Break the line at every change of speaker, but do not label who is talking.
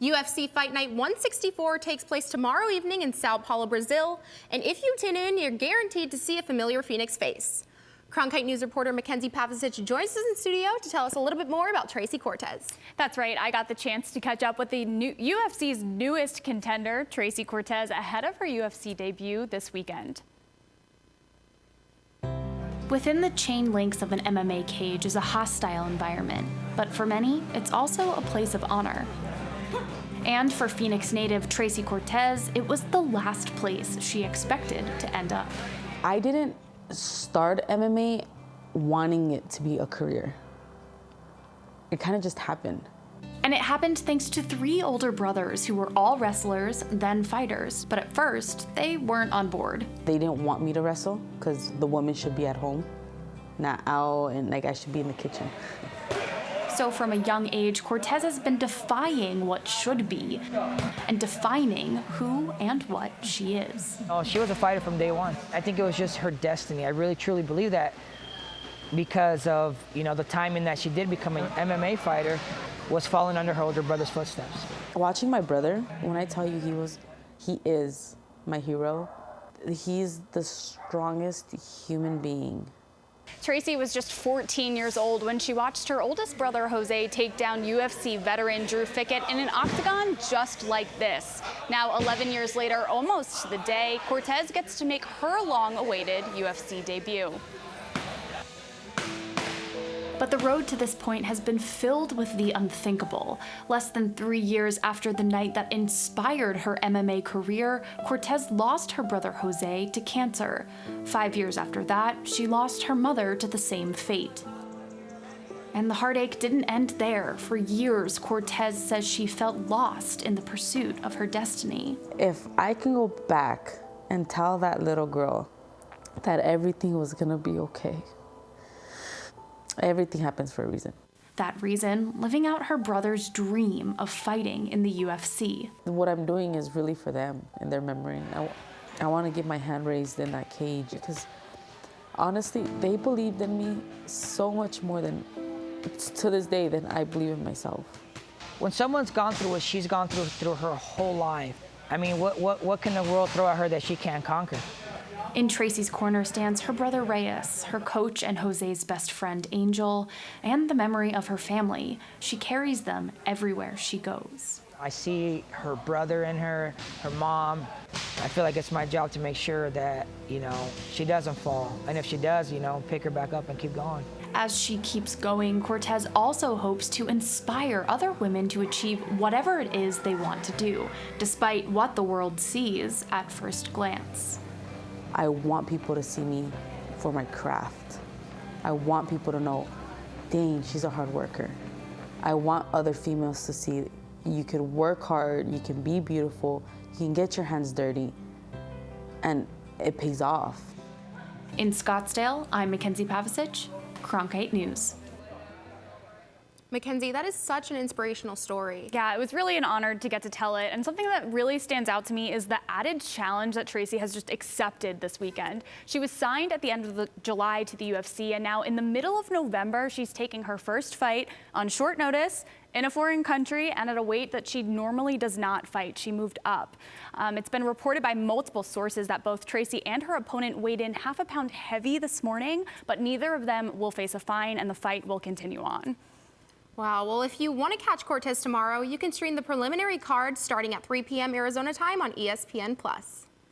UFC Fight Night 164 takes place tomorrow evening in Sao Paulo, Brazil. And if you tune in, you're guaranteed to see a familiar Phoenix face. Cronkite News reporter McKenzie Pavacich joins us in studio to tell us a little bit more about Tracy Cortez.
That's right. I got the chance to catch up with the UFC's newest contender, Tracy Cortez, ahead of her UFC debut this weekend.
Within the chain links of an MMA cage is a hostile environment, but for many, it's also a place of honor. And for Phoenix native Tracy Cortez, it was the last place she expected to end up.
I didn't start MMA wanting it to be a career. It kind of just happened.
And it happened thanks to 3 older brothers who were all wrestlers, then fighters. But at first, they weren't on board.
They didn't want me to wrestle because the woman should be at home, not out, and I should be in the kitchen.
So from a young age, Cortez has been defying what should be and defining who and what she is.
Oh, she was a fighter from day one. I think it was just her destiny. I really truly believe that because of, the timing that she did become an MMA fighter was following under her older brother's footsteps.
Watching my brother, when I tell you he is my hero, he's the strongest human being.
Tracy was just 14 years old when she watched her oldest brother, Jose, take down UFC veteran Drew Fickett in an octagon just like this. Now, 11 years later, almost to the day, Cortez gets to make her long-awaited UFC debut.
But the road to this point has been filled with the unthinkable. Less than 3 years after the night that inspired her MMA career, Cortez lost her brother Jose to cancer. 5 years after that, she lost her mother to the same fate. And the heartache didn't end there. For years, Cortez says she felt lost in the pursuit of her destiny.
If I can go back and tell that little girl that everything was gonna be okay, everything happens for a reason.
That reason, living out her brother's dream of fighting in the UFC.
What I'm doing is really for them and their memory. I want to get my hand raised in that cage because honestly, they believed in me so much more than, to this day, than I believe in myself.
When someone's gone through what she's gone through her whole life, I mean, what can the world throw at her that she can't conquer?
In Tracy's corner stands her brother Reyes, her coach and Jose's best friend Angel, and the memory of her family. She carries them everywhere she goes.
I see her brother in her mom. I feel like it's my job to make sure that, she doesn't fall. And if she does, pick her back up and keep going.
As she keeps going, Cortez also hopes to inspire other women to achieve whatever it is they want to do, despite what the world sees at first glance.
I want people to see me for my craft. I want people to know, dang, she's a hard worker. I want other females to see you could work hard, you can be beautiful, you can get your hands dirty, and it pays off.
In Scottsdale, I'm McKenzie Pavacich, Cronkite News.
McKenzie, that is such an inspirational story.
Yeah, it was really an honor to get to tell it. And something that really stands out to me is the added challenge that Tracy has just accepted this weekend. She was signed at the end of July to the UFC, and now in the middle of November, she's taking her first fight on short notice in a foreign country and at a weight that she normally does not fight. She moved up. It's been reported by multiple sources that both Tracy and her opponent weighed in half a pound heavy this morning, but neither of them will face a fine and the fight will continue on.
Wow, well, if you want to catch Cortez tomorrow, you can stream the preliminary card starting at 3 p.m. Arizona time on ESPN+.